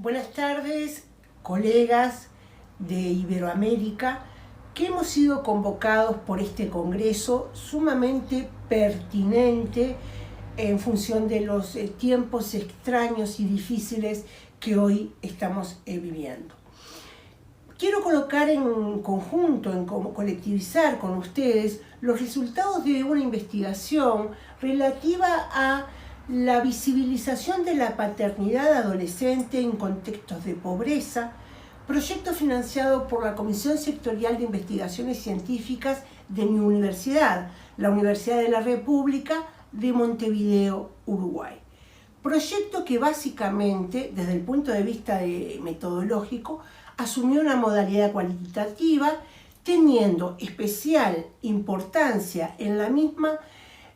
Buenas tardes, colegas de Iberoamérica, que hemos sido convocados por este congreso sumamente pertinente en función de los tiempos extraños y difíciles que hoy estamos viviendo. Quiero colocar en conjunto, colectivizar con ustedes los resultados de una investigación relativa a la visibilización de la paternidad adolescente en contextos de pobreza, proyecto financiado por la Comisión Sectorial de Investigaciones Científicas de mi universidad, la Universidad de la República de Montevideo, Uruguay. Proyecto que básicamente, desde el punto de vista metodológico, asumió una modalidad cualitativa, teniendo especial importancia en la misma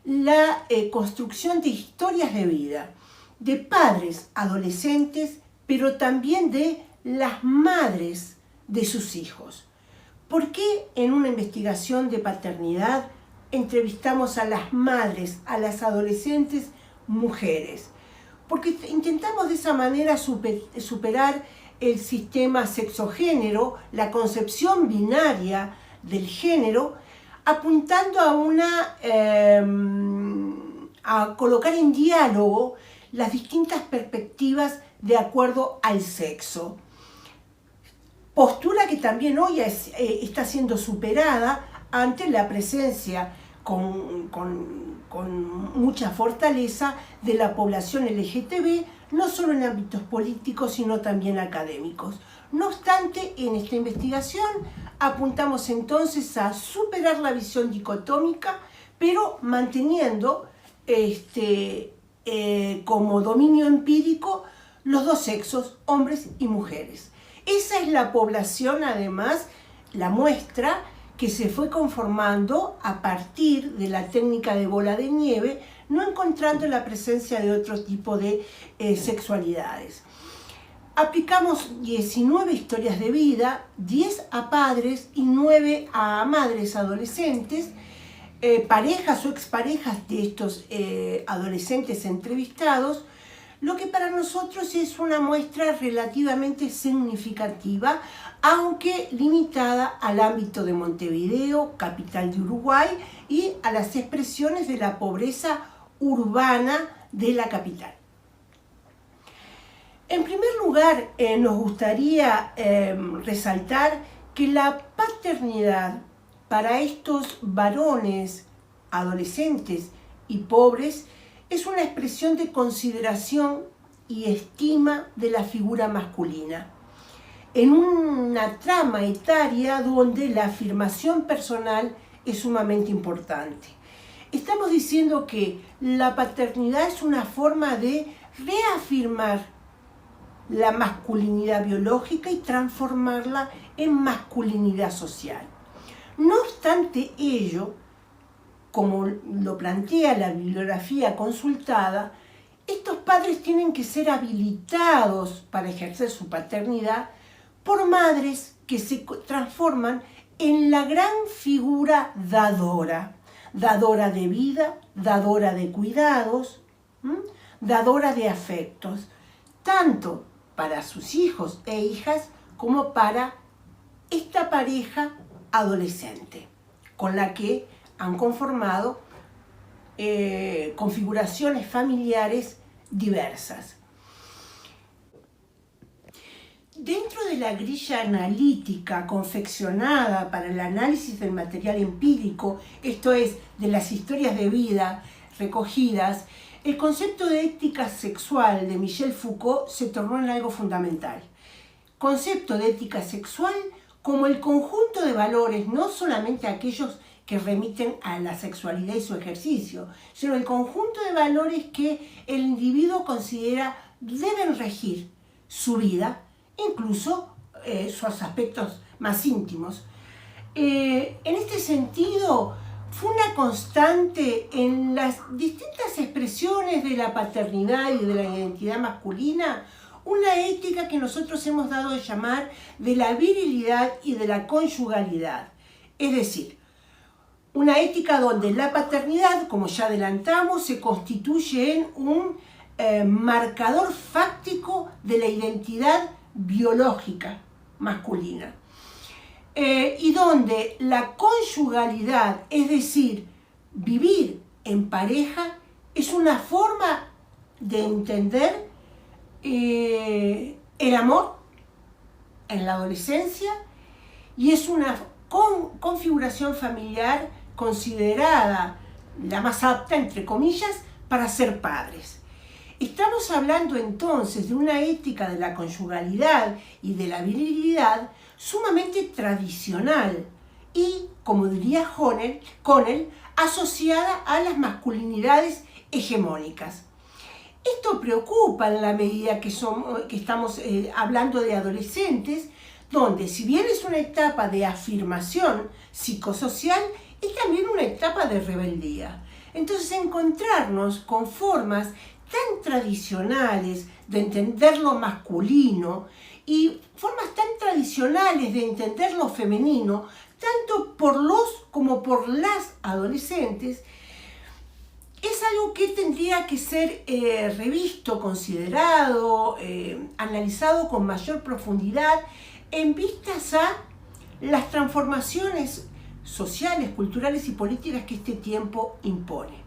la construcción de historias de vida, de padres adolescentes, pero también de las madres de sus hijos. ¿Por qué en una investigación de paternidad entrevistamos a las madres, a las adolescentes mujeres? Porque intentamos de esa manera superar el sistema sexogénero, la concepción binaria del género, apuntando a colocar en diálogo las distintas perspectivas de acuerdo al sexo. Postura que también hoy está siendo superada ante la presencia con mucha fortaleza de la población LGTB, no solo en ámbitos políticos, sino también académicos. No obstante, en esta investigación apuntamos entonces a superar la visión dicotómica, pero manteniendo como dominio empírico los dos sexos, hombres y mujeres. Esa es la población, además, la muestra que se fue conformando a partir de la técnica de bola de nieve, no encontrando la presencia de otro tipo de sexualidades. Aplicamos 19 historias de vida, 10 a padres y 9 a madres adolescentes, parejas o exparejas de estos adolescentes entrevistados, lo que para nosotros es una muestra relativamente significativa, aunque limitada al ámbito de Montevideo, capital de Uruguay, y a las expresiones de la pobreza urbana de la capital. En primer lugar, nos gustaría resaltar que la paternidad para estos varones, adolescentes y pobres es una expresión de consideración y estima de la figura masculina, en una trama etaria donde la afirmación personal es sumamente importante. Estamos diciendo que la paternidad es una forma de reafirmar la masculinidad biológica y transformarla en masculinidad social. No obstante ello, como lo plantea la bibliografía consultada, estos padres tienen que ser habilitados para ejercer su paternidad por madres que se transforman en la gran figura dadora, dadora de vida, dadora de cuidados, dadora de afectos, tanto para sus hijos e hijas como para esta pareja adolescente con la que han conformado configuraciones familiares diversas. Dentro de la grilla analítica confeccionada para el análisis del material empírico, esto es, de las historias de vida recogidas, el concepto de ética sexual de Michel Foucault se tornó en algo fundamental. Concepto de ética sexual como el conjunto de valores, no solamente aquellos que remiten a la sexualidad y su ejercicio, sino el conjunto de valores que el individuo considera deben regir su vida, incluso sus aspectos más íntimos. En este sentido, fue una constante en las distintas expresiones de la paternidad y de la identidad masculina, una ética que nosotros hemos dado a llamar de la virilidad y de la conyugalidad. Es decir, una ética donde la paternidad, como ya adelantamos, se constituye en un marcador fáctico de la identidad biológica masculina. Y donde la conyugalidad, es decir, vivir en pareja, es una forma de entender el amor en la adolescencia y es una configuración familiar considerada la más apta, entre comillas, para ser padres. Estamos hablando entonces de una ética de la conyugalidad y de la virilidad sumamente tradicional y, como diría Connell, asociada a las masculinidades hegemónicas. Esto preocupa en la medida que estamos hablando de adolescentes, donde si bien es una etapa de afirmación psicosocial, es también una etapa de rebeldía. Entonces encontrarnos con formas tan tradicionales de entender lo masculino y formas tan tradicionales de entender lo femenino, tanto por los como por las adolescentes, es algo que tendría que ser revisto, considerado, analizado con mayor profundidad en vistas a las transformaciones sociales, culturales y políticas que este tiempo impone.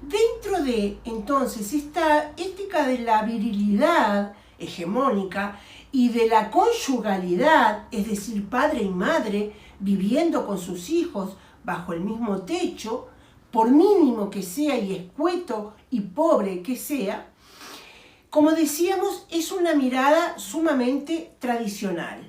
Dentro de, entonces, esta ética de la virilidad hegemónica y de la conyugalidad, es decir, padre y madre viviendo con sus hijos bajo el mismo techo, por mínimo que sea y escueto y pobre que sea, como decíamos, es una mirada sumamente tradicional.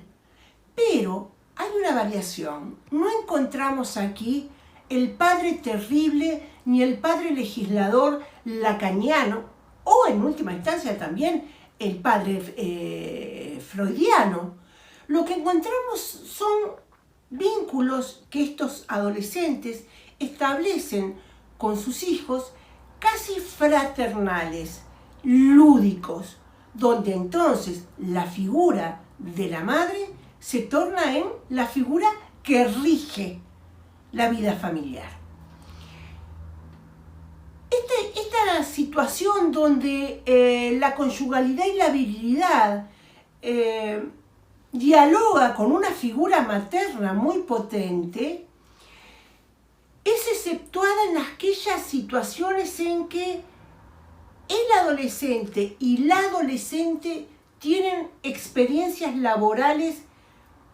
Pero hay una variación. No encontramos aquí el padre terrible ni el padre legislador lacaniano, o en última instancia también el padre freudiano. Lo que encontramos son vínculos que estos adolescentes establecen con sus hijos casi fraternales, lúdicos, donde entonces la figura de la madre se torna en la figura que rige la vida familiar. Esta situación donde la conyugalidad y la virilidad dialoga con una figura materna muy potente, es exceptuada en aquellas situaciones en que el adolescente y la adolescente tienen experiencias laborales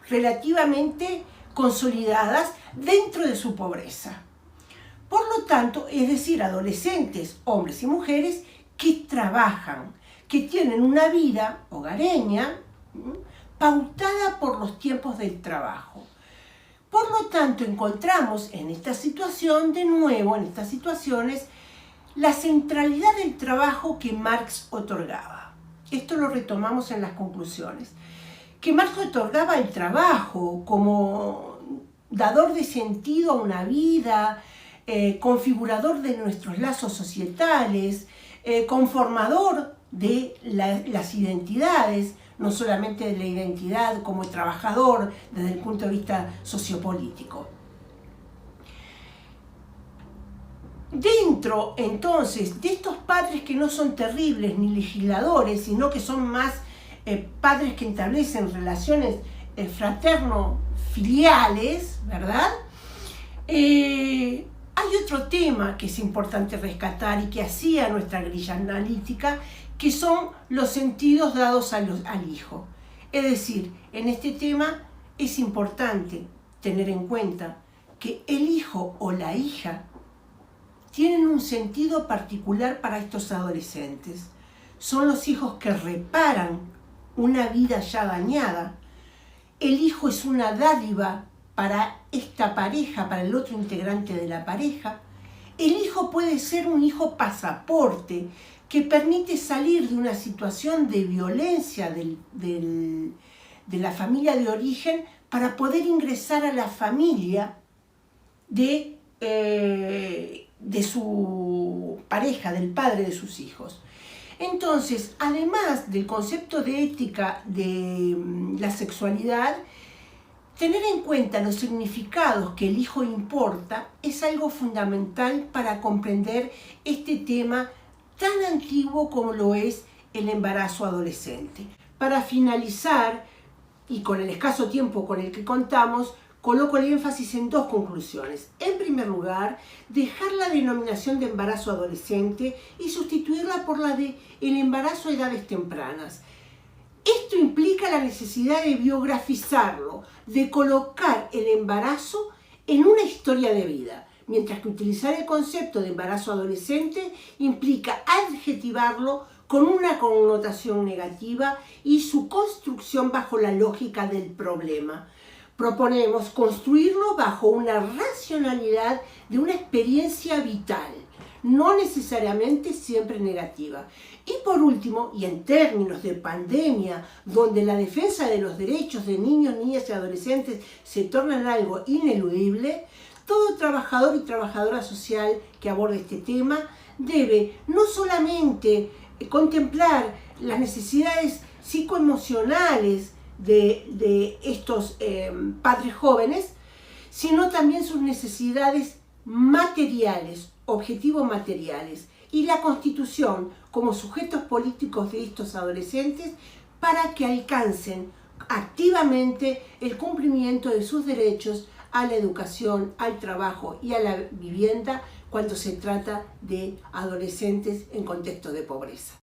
relativamente consolidadas dentro de su pobreza. Por lo tanto, es decir, adolescentes, hombres y mujeres que trabajan, que tienen una vida hogareña pautada por los tiempos del trabajo. Por lo tanto, encontramos en esta situación, de nuevo, en estas situaciones, la centralidad del trabajo que Marx otorgaba. Esto lo retomamos en las conclusiones. Que Marx otorgaba el trabajo como dador de sentido a una vida, configurador de nuestros lazos societales, conformador de las identidades, no solamente de la identidad como trabajador desde el punto de vista sociopolítico. Dentro, entonces, de estos padres que no son terribles ni legisladores, sino que son más padres que establecen relaciones fraterno-filiales, ¿verdad? Hay otro tema que es importante rescatar y que hacía nuestra grilla analítica, que son los sentidos dados al hijo. Es decir, en este tema es importante tener en cuenta que el hijo o la hija tienen un sentido particular para estos adolescentes. Son los hijos que reparan una vida ya dañada. El hijo es una dádiva para esta pareja, para el otro integrante de la pareja. El hijo puede ser un hijo pasaporte que permite salir de una situación de violencia de la familia de origen para poder ingresar a la familia de su pareja, del padre de sus hijos. Entonces, además del concepto de ética de la sexualidad, tener en cuenta los significados que el hijo importa es algo fundamental para comprender este tema tan antiguo como lo es el embarazo adolescente. Para finalizar, y con el escaso tiempo con el que contamos, coloco el énfasis en dos conclusiones. En primer lugar, dejar la denominación de embarazo adolescente y sustituirla por la de el embarazo a edades tempranas. Esto implica la necesidad de biografizarlo, de colocar el embarazo en una historia de vida, mientras que utilizar el concepto de embarazo adolescente implica adjetivarlo con una connotación negativa y su construcción bajo la lógica del problema. Proponemos construirlo bajo una racionalidad de una experiencia vital, no necesariamente siempre negativa. Y por último, y en términos de pandemia, donde la defensa de los derechos de niños, niñas y adolescentes se torna en algo ineludible, todo trabajador y trabajadora social que aborde este tema debe no solamente contemplar las necesidades psicoemocionales de estos padres jóvenes, sino también sus necesidades materiales, objetivos materiales, y la Constitución como sujetos políticos de estos adolescentes para que alcancen activamente el cumplimiento de sus derechos a la educación, al trabajo y a la vivienda cuando se trata de adolescentes en contexto de pobreza.